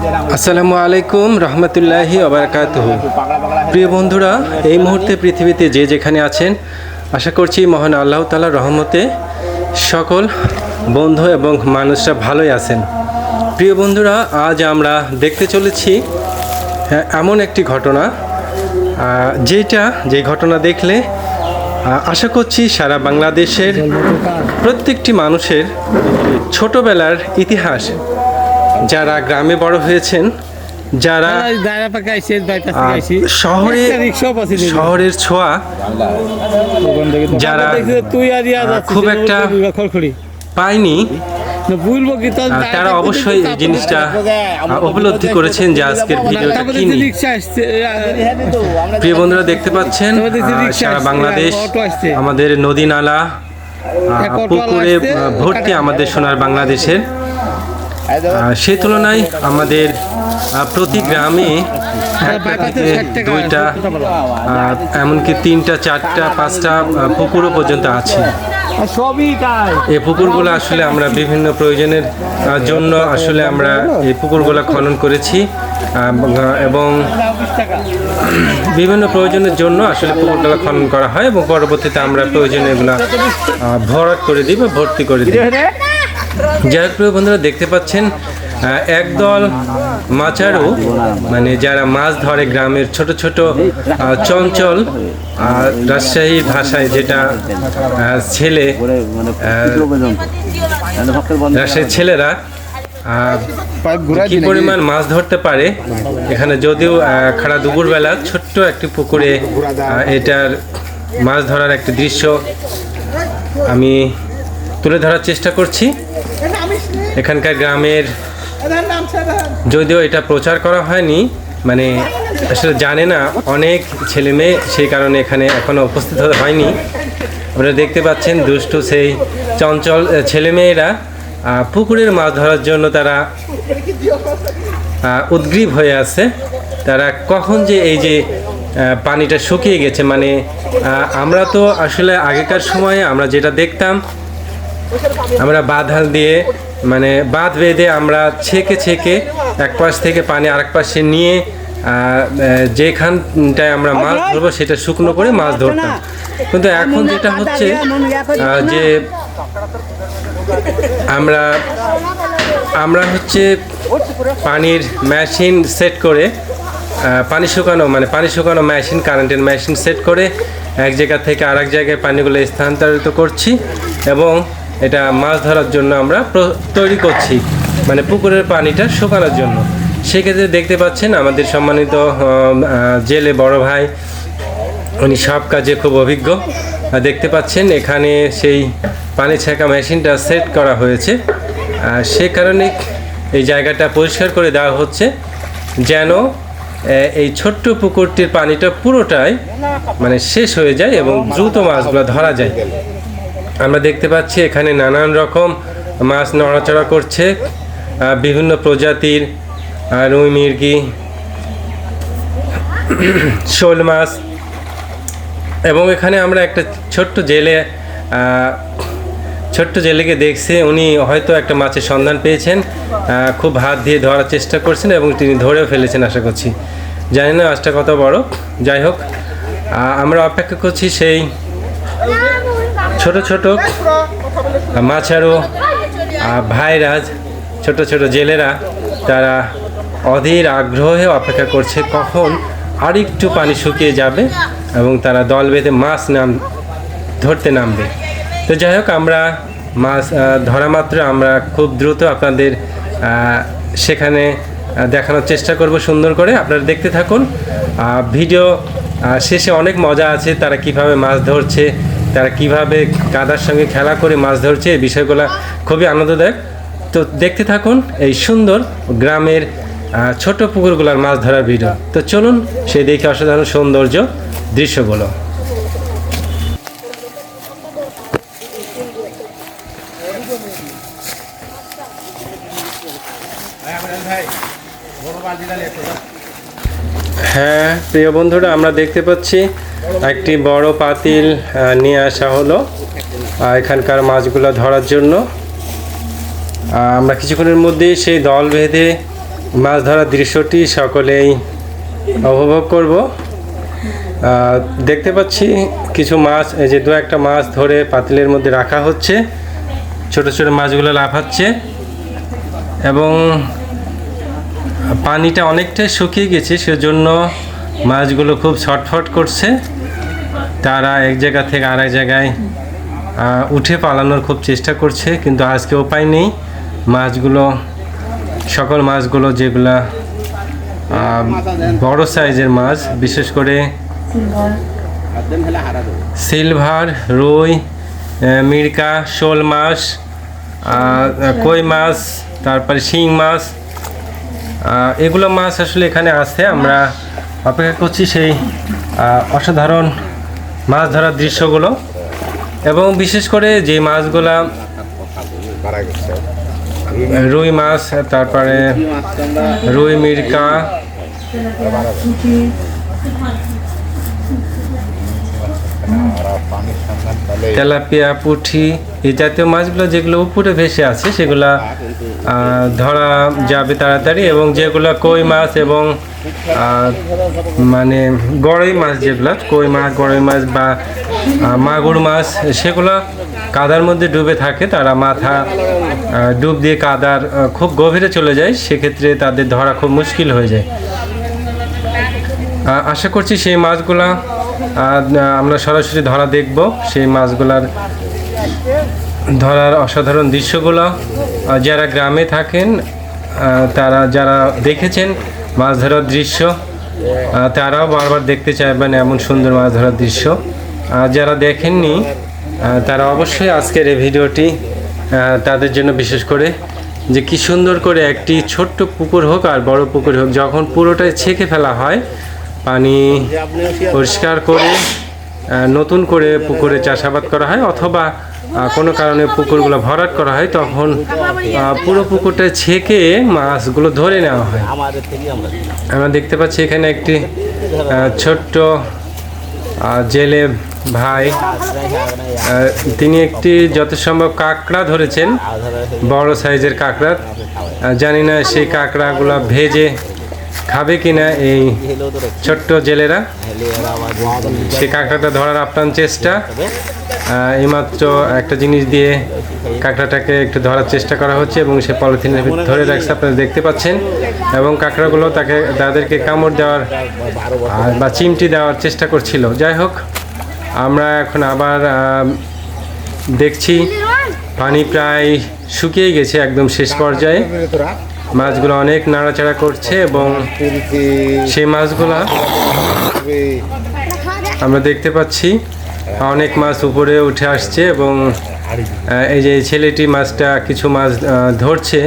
আসসালামু আলাইকুম রহমতুল্লাহি ওয়া বারাকাতুহু। প্রিয় বন্ধুরা, এই মুহূর্তে পৃথিবীতে যে যেখানে আছেন, আশা করছি মহান আল্লাহ তাআলার রহমতে সকল বন্ধু এবং মানুষরা ভালোই আছেন। প্রিয় বন্ধুরা, আজ আমরা দেখতে চলেছি এমন একটি ঘটনা, যে ঘটনা দেখলে আশা করছি সারা বাংলাদেশের প্রত্যেকটি মানুষের ছোটবেলার ইতিহাস, যারা গ্রামে বড় হয়েছেন, যারা শহরের ছোঁয়া, যারা খুব একটা পায়নি, তারা অবশ্যই এই জিনিসটা উপলব্ধি করেছেন যে আজকের ভিডিওটা কি নিয়ে। প্রিয় বন্ধুরা, দেখতে পাচ্ছেন সারা বাংলাদেশ আমাদের নদী নালা পুকুরে ভর্তি আমাদের সোনার বাংলাদেশের। সেই তুলনায় আমাদের প্রতি গ্রামে একটা থেকে দুইটা, এমনকি তিনটা, চারটা, পাঁচটা পুকুরও পর্যন্ত আছে। এই পুকুরগুলো আসলে আমরা বিভিন্ন প্রয়োজনের জন্য আসলে আমরা এই পুকুরগুলো খনন করেছি এবং বিভিন্ন প্রয়োজনের জন্য আসলে পুকুরগুলো খনন করা হয় এবং পরবর্তীতে আমরা প্রয়োজনে এগুলো ভরাট করে দিই বা ভর্তি করে দিই। যাই হোক, প্রিয় বন্ধুরা, দেখতে পাচ্ছেন একদল মাচারু, মানে যারা মাছ ধরে গ্রামের ছোট ছোট চঞ্চল, রাজশাহী ভাষায় যেটা ছেলে, রাজশাহীর ছেলেরা কি পরিমাণ মাছ ধরতে পারে এখানে, যদিও খাড়া দুপুরবেলা ছোট্ট একটি পুকুরে এটার মাছ ধরার একটি দৃশ্য আমি তুলে ধরার চেষ্টা করছি। এখানকার গ্রামের, যদিও এটা প্রচার করা হয়নি, মানে আসলে জানে না অনেক ছেলে মেয়ে, সেই কারণে এখানে এখনো উপস্থিত হয়নি। আপনারা দেখতে পাচ্ছেন দুষ্টু সেই চঞ্চল ছেলেমেয়েরা পুকুরের মাছ ধরার জন্য তারা উদ্গ্রীব হয়ে আছে। তারা কখন যে এই যে পানিটা শুকিয়ে গেছে, মানে আমরা তো আসলে আগেকার সময়ে আমরা যেটা দেখতাম, আমরা বাঁধাল দিয়ে, মানে বাঁধ বেঁধে আমরা ছেঁকে এক পাশ থেকে পানি আরেক পাশে নিয়ে যেখানটায় আমরা মাছ ধরবো সেটা শুকনো করে মাছ ধরতাম। কিন্তু এখন যেটা হচ্ছে যে আমরা হচ্ছে পানির মেশিন সেট করে, পানি শুকানো মেশিন, কারেন্টের মেশিন সেট করে এক জায়গা থেকে আরেক জায়গায় পানিগুলো স্থানান্তরিত করছি এবং এটা মাছ ধরার জন্য আমরা তৈরি করছি, মানে পুকুরের পানিটা শুকানোর জন্য। সেক্ষেত্রে দেখতে পাচ্ছেন আমাদের সম্মানিত জেলে বড় ভাই, উনি সব কাজে খুব অভিজ্ঞ। দেখতে পাচ্ছেন এখানে সেই পানি ছেঁকা মেশিনটা সেট করা হয়েছে, সে কারণে এই জায়গাটা পরিষ্কার করে দেওয়া হচ্ছে যেন এই ছোট্ট পুকুরটির পানিটা পুরোটাই মানে শেষ হয়ে যায় এবং দ্রুত মাছগুলো ধরা যায়। আমরা দেখতে পাচ্ছি এখানে নানান রকম মাছ নড়াচড়া করছে, বিভিন্ন প্রজাতির রুই, মির্গি, শোল মাছ। এবং এখানে আমরা একটা ছোট্ট জেলেকে দেখছি, উনি হয়তো একটা মাছের সন্ধান পেয়েছেন, খুব হাত দিয়ে ধরার চেষ্টা করছেন এবং তিনি ধরেও ফেলেছেন আশা করছি। জানি না মাছটা কত বড়। যাই হোক, আমরা অপেক্ষা করছি সেই ছোট ছোট মাছারু ভাইরা, ছোট ছোট জেলেরা, তারা অধীর আগ্রহে অপেক্ষা করছে কখন আরেকটু পানি শুকিয়ে যাবে এবং তারা দল বেঁধে মাছ ধরতে নামবে। তো যাই হোক, আমরা মাছ ধরা মাত্র আমরা খুব দ্রুত আপনাদের সেখানে দেখানোর চেষ্টা করব সুন্দর করে। আপনারা দেখতে থাকুন। ভিডিও শেষে অনেক মজা আছে, তারা কিভাবে মাছ ধরছে, তারা কিভাবে কাদার সঙ্গে খেলা করে মাছ ধরছে, এই বিষয়গুলো খুবই আনন্দদায়ক। তো দেখতে থাকুন এই সুন্দর গ্রামের ছোট পুকুরগুলোর মাছ ধরার ভিডিও। তো চলুন সেই দেখে অসাধারণ সৌন্দর্য দৃশ্যগুলো। হ্যাঁ প্রিয় বন্ধুরা, আমরা দেখতে পাচ্ছি একটি বড় পাতিল নিয়ে আসা হলো এখানকার মাছগুলো ধরার জন্য। আমরা কিছুক্ষণের মধ্যেই সেই দল বেঁধে মাছ ধরার দৃশ্যটি সকলেই উপভোগ করব। দেখতে পাচ্ছি কিছু মাছ, এই যে দু একটা মাছ ধরে পাতিলের মধ্যে রাখা হচ্ছে, ছোট ছোট মাছগুলো লাফাচ্ছে এবং পানিটা অনেকটাই শুকিয়ে গেছে, সেজন্য মাছগুলো খুব ছটফট করছে। তারা এক জায়গা থেকে আরেক জায়গায় উঠে পালানোর খুব চেষ্টা করছে, কিন্তু আজকে উপায় নেই। মাছগুলো, সকল মাছগুলো যেগুলা বড় সাইজের মাছ, বিশেষ করে সিলভার, রুই, মিরকা, শোল মাছ, কই মাছ, তারপরে শিং মাছ, এগুলো মাছ আসলে এখানে আছে। আমরা অপেক্ষা করছি সেই অসাধারণ মাছ ধরার দৃশ্যগুলো, এবং বিশেষ করে যে মাছগুলা রুই মাছ, তারপরে রুই, মিরকা, তেলাপিয়া, পুঁটি, এই জাতীয় মাছগুলো যেগুলো উপরে ভেসে আছে সেগুলা ধরা যাবে তাড়াতাড়ি, এবং যেগুলো কই মাছ এবং মানে গড়ই মাছ, যেগুলো কই মাছ, গড়ই মাছ বা মাগুর মাছ, সেগুলো কাদার মধ্যে ডুবে থাকে। তারা মাথা ডুব দিয়ে কাদার খুব গভীরে চলে যায়, সেক্ষেত্রে তাদের ধরা খুব মুশকিল হয়ে যায়। আশা করছি সেই মাছগুলা আমরা সরাসরি ধরা দেখব। সেই মাছগুলার ধরার অসাধারণ দৃশ্যগুলো যারা গ্রামে থাকেন, তারা যারা দেখেছেন মাছ ধরার দৃশ্য, তারাও বারবার দেখতে চাইবেন এমন সুন্দর মাছ ধরার দৃশ্য। যারা দেখেননি তারা অবশ্যই আজকের এই ভিডিওটি তাদের জন্য বিশেষ করে, যে কি সুন্দর করে একটি ছোট্ট পুকুর হোক আর বড় পুকুর হোক, যখন পুরোটাই ছেঁকে ফেলা হয়, পানি পরিষ্কার করে নতুন করে পুকুরে চাষাবাদ করা হয়, অথবা কোনো কারণে পুকুরগুলো ভরাট করা হয়, তখন পুরো পুকুরটা ছেঁকে মাছগুলো ধরে নেওয়া হয়। আমরা দেখতে পাচ্ছি এখানে একটি ছোট্ট জেলে ভাই, তিনি একটি যত সম্ভব কাঁকড়া ধরেছেন, বড় সাইজের কাঁকড়া। জানি না সেই কাঁকড়াগুলো ভেজে খাবে কিনা এই ছোট্ট জেলেরা। সেই কাঁকড়াটা ধরার আপ্রাণ চেষ্টা। এইমাত্র একটা জিনিস দিয়ে কাঁকড়াটাকে একটু ধরার চেষ্টা করা হচ্ছে, এবং সে পলিথিনের ধরে রাখছে, আপনারা দেখতে পাচ্ছেন। এবং কাঁকড়াগুলো তাদেরকে কামড় দেওয়ার বা চিমটি দেওয়ার চেষ্টা করছিল। যাই হোক, আমরা এখন আবার দেখছি পানি প্রায় শুকিয়ে গেছে, একদম শেষ পর্যায়ে। মাছগুলো অনেক নাড়াচাড়া করছে, এবং সেই মাছগুলা আমরা দেখতে পাচ্ছি অনেক মাছ উপরে উঠে আসছে, এবং এই যে ছেলেটি মাছটা, কিছু মাছ ধরছে,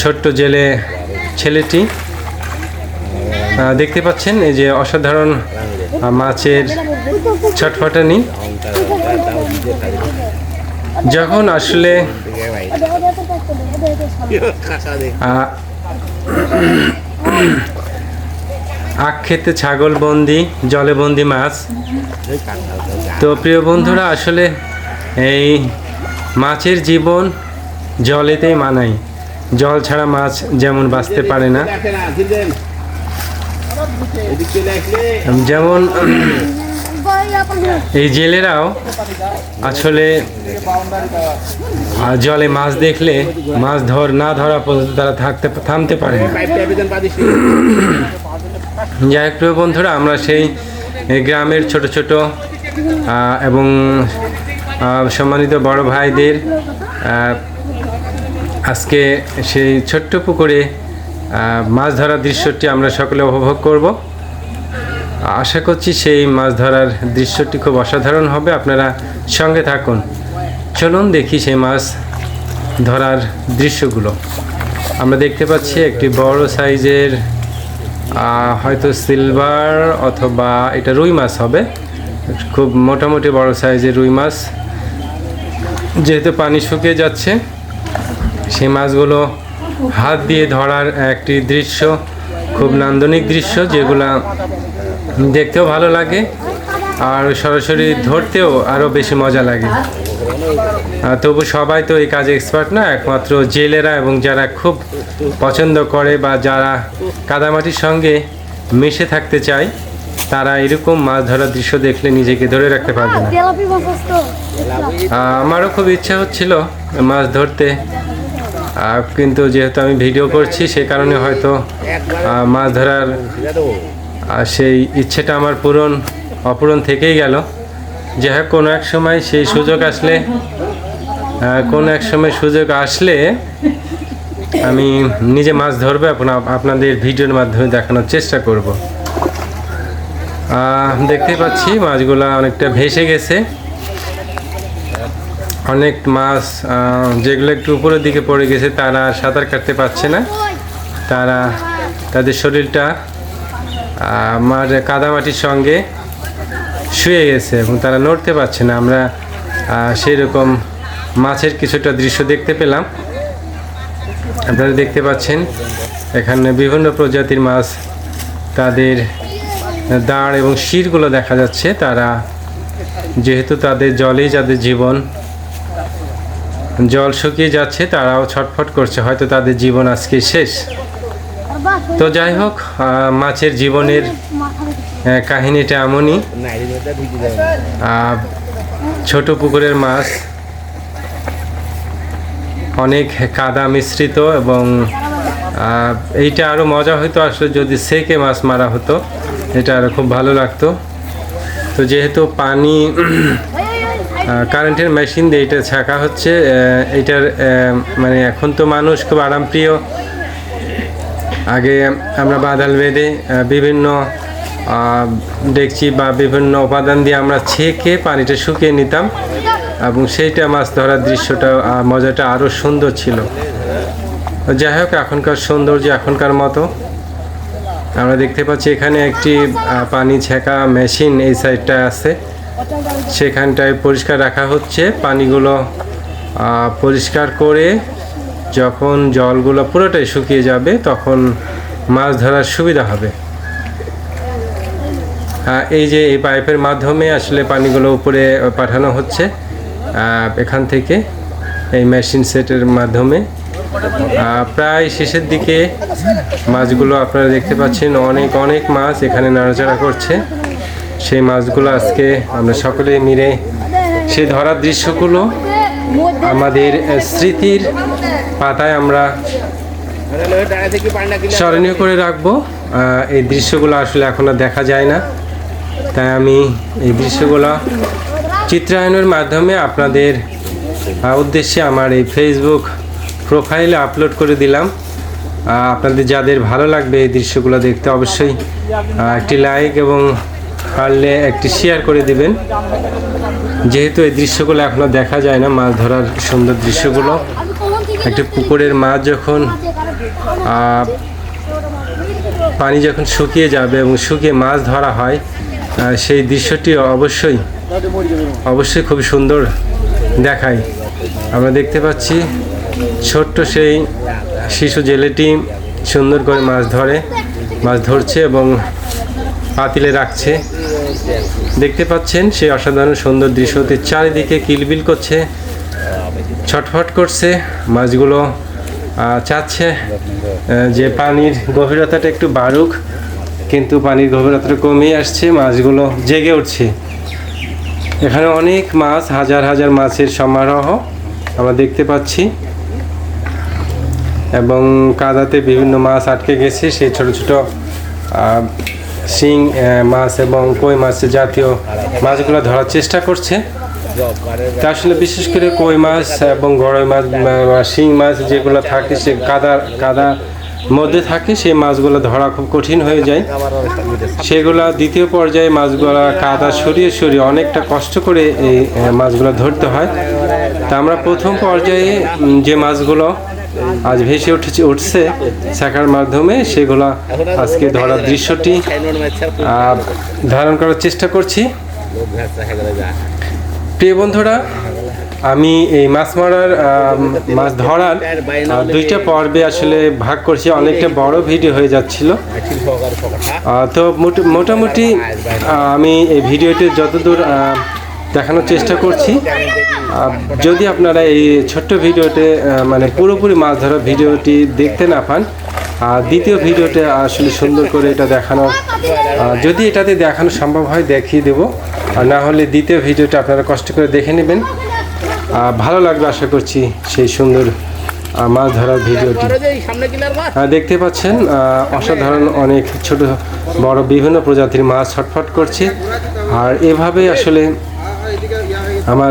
ছোট্ট জেলে ছেলেটি। দেখতে পাচ্ছেন এই যে অসাধারণ মাছের ছটফটানি। যখন আসলে আখ খেতে ছাগল বন্দি, জলে বন্দি মাছ। তো প্রিয় বন্ধুরা, আসলে এই মাছের জীবন জলেতেই মানায়। জল ছাড়া মাছ যেমন বাঁচতে পারে না, যেমন এই জেলেরাও আসলে জলে মাছ দেখলে মাছ না ধরা পর্যন্ত তারা থামতে পারে না। যাই হোক প্রিয় বন্ধুরা, আমরা সেই গ্রামের ছোট ছোট এবং সম্মানিত বড় ভাইদের আজকে সেই ছোট্ট পুকুরে মাছ ধরার দৃশ্যটি আমরা সকলে উপভোগ করব। আশা করছি সেই মাছ ধরার দৃশ্যটি খুব অসাধারণ হবে। আপনারা সঙ্গে থাকুন, চলুন দেখি সেই মাছ ধরার দৃশ্যগুলো। আমরা দেখতে পাচ্ছি একটি বড় সাইজের, হয়তো সিলভার অথবা এটা রুই মাছ হবে, খুব মোটামুটি বড় সাইজের রুই মাছ। যেহেতু পানি শুকিয়ে যাচ্ছে, সেই মাছগুলো হাত দিয়ে ধরার একটি দৃশ্য, খুব নান্দনিক দৃশ্য, যেগুলা দেখতেও ভালো লাগে আর সরাসরি ধরতেও আরও বেশি মজা লাগে। তবু সবাই তো এই কাজে এক্সপার্ট না, একমাত্র জেলেরা এবং যারা খুব পছন্দ করে বা যারা কাদামাটির সঙ্গে মিশে থাকতে চায় তারা এরকম মাছ ধরার দৃশ্য দেখলে নিজেকে ধরে রাখতে পারবে না। আমারও খুব ইচ্ছা হচ্ছিল মাছ ধরতে, কিন্তু যেহেতু আমি ভিডিও করছি সে কারণে হয়তো মাছ ধরার সেই ইচ্ছেটা আমার অপূরণ থেকেই গেল। যাই হোক, কোনো এক সময় সেই সুযোগ আসলে আমি নিজে মাছ ধরবো, আপনাদের ভিডিওর মাধ্যমে দেখানোর চেষ্টা করব। দেখতে পাচ্ছি মাছগুলা অনেকটা ভেসে গেছে। অনেক মাছ যেগুলো একটু উপরের দিকে পড়ে গেছে তারা সাঁতার কাটতে পারছে না, তাদের শরীরটা আমার কাদামাটির সঙ্গে শুয়ে গেছে এবং তারা নড়তে পারছে না। আমরা সেই রকম মাছের কিছুটা দৃশ্য দেখতে পেলাম। আপনারা দেখতে পাচ্ছেন এখানে বিভিন্ন প্রজাতির মাছ, তাদের দাঁড় এবং শিরগুলো দেখা যাচ্ছে। তারা যেহেতু তাদের জলেই যাদের জীবন, জল শুকিয়ে যাচ্ছে, তারাও ছটফট করছে, হয়তো তাদের জীবন আজকে শেষ। তো যাই হোক, মাছের জীবনের কাহিনীটা এমনই। ছোট পুকুরের মাছ অনেক কাদা মিশ্রিত এবং এইটা আরও মজা হতো আসলে যদি সেকে মাছ মারা হতো, এটা আরও খুব ভালো লাগতো। তো যেহেতু পানি কারেন্টের মেশিন দিয়ে এটা ছাঁকা হচ্ছে, এইটার মানে এখন তো মানুষ খুব আরামপ্রিয়। আগে আমরা বাদাল বেঁধে বিভিন্ন ডেকচি বা বিভিন্ন উপাদান দিয়ে আমরা ছেঁকে পানিটা শুকিয়ে নিতাম এবং সেইটা মাছ ধরার দৃশ্যটা মজাটা আরও সুন্দর ছিল। যাই হোক, এখনকার সৌন্দর্য এখনকার মতো। আমরা দেখতে পাচ্ছি এখানে একটি পানি ছেঁকা মেশিন এই সাইডটা আছে, সেখানটায় পরিষ্কার রাখা হচ্ছে। পানিগুলো পরিষ্কার করে যখন জলগুলো পুরোটাই শুকিয়ে যাবে তখন মাছ ধরার সুবিধা হবে। এই যে এই পাইপের মাধ্যমে আসলে পানিগুলো উপরে পাঠানো হচ্ছে এখান থেকে এই মেশিন সেটের মাধ্যমে। প্রায় শেষের দিকে মাছগুলো আপনারা দেখতে পাচ্ছেন, অনেক অনেক মাছ এখানে নাড়াচাড়া করছে। সেই মাছগুলো আজকে আমরা সকলে মিলে সেই ধরার দৃশ্যগুলো আমাদের স্মৃতির পাতায় আমরা স্মরণীয় করে রাখবো। এই দৃশ্যগুলো আসলে এখন আর দেখা যায় না, তাই আমি এই দৃশ্যগুলো চিত্রায়নের মাধ্যমে আপনাদের উদ্দেশ্যে আমার এই ফেসবুক প্রোফাইলে আপলোড করে দিলাম। আপনাদের যাদের ভালো লাগবে এই দৃশ্যগুলো দেখতে অবশ্যই একটি লাইক এবং পারলে একটি শেয়ার করে দিবেন। যেহেতু এই দৃশ্যগুলো এখনও দেখা যায় না, মাছ ধরার সুন্দর দৃশ্যগুলো, একটি পুকুরের মাছ যখন পানি যখন শুকিয়ে যাবে এবং শুকিয়ে মাছ ধরা হয়, সেই দৃশ্যটি অবশ্যই খুব সুন্দর দেখায়। আমরা দেখতে পাচ্ছি ছোট্ট সেই শিশু জেলেটি সুন্দর করে মাছ ধরছে এবং পাতিলে রাখছে। দেখতে পাচ্ছেন সেই অসাধারণ সুন্দর দৃশ্যটি, চারিদিকে কিলবিল করছে, ছটফট করছে। মাছগুলো চাচ্ছে যে পানির গভীরতাটা একটু বাড়ুক, কিন্তু পানির গভীরতাটা কমে আসছে, মাছগুলো জেগে উঠছে। এখানে অনেক মাছ, হাজার হাজার মাছের সমারোহ আমরা দেখতে পাচ্ছি এবং কাদাতে বিভিন্ন মাছ আটকে গেছে। সেই ছোট ছোট শিং মাছ এবং কই মাছের জাতীয় মাছগুলো ধরার চেষ্টা করছে। তা আসলে বিশেষ করে কই মাছ এবং গড়ই মাছ বা শিং মাছ যেগুলো থাকে সে কাদার মধ্যে থাকে, সেই মাছগুলো ধরা খুব কঠিন হয়ে যায়। সেগুলো দ্বিতীয় পর্যায়ে মাছগুলো কাদা সরিয়ে অনেকটা কষ্ট করে এই মাছগুলো ধরতে হয়। তা আমরা প্রথম পর্যায়ে যে মাছগুলো আজ ভেসে উঠছে শাখার মাধ্যমে, সেগুলো আজকে ধরার দৃশ্যটি ধারণ করার চেষ্টা করছি। প্রিয় বন্ধুরা, আমি এই মাছ মারার মাছ ধরার দুইটা পর্বে আসলে ভাগ করছি, অনেকটা বড় ভিডিও হয়ে যাচ্ছিল। তো মোটামুটি আমি এই ভিডিওটি যতদূর দেখানোর চেষ্টা করছি। যদি আপনারা এই ছোট্ট ভিডিওতে মানে পুরোপুরি মাছ ধরার ভিডিওটি দেখতে না পান, দ্বিতীয় ভিডিওতে আসলে সুন্দর করে এটা দেখানোর, যদি এটাতে দেখানো সম্ভব হয় দেখিয়ে দেব, আর না হলে দ্বিতীয় ভিডিওটা আপনারা কষ্ট করে দেখে নেবেন, ভালো লাগবে আশা করছি সেই সুন্দর মাছ ধরার ভিডিওটি। দেখতে পাচ্ছেন অসাধারণ অনেক ছোট বড় বিভিন্ন প্রজাতির মাছ ছটফট করছে, আর এভাবে আসলে আমার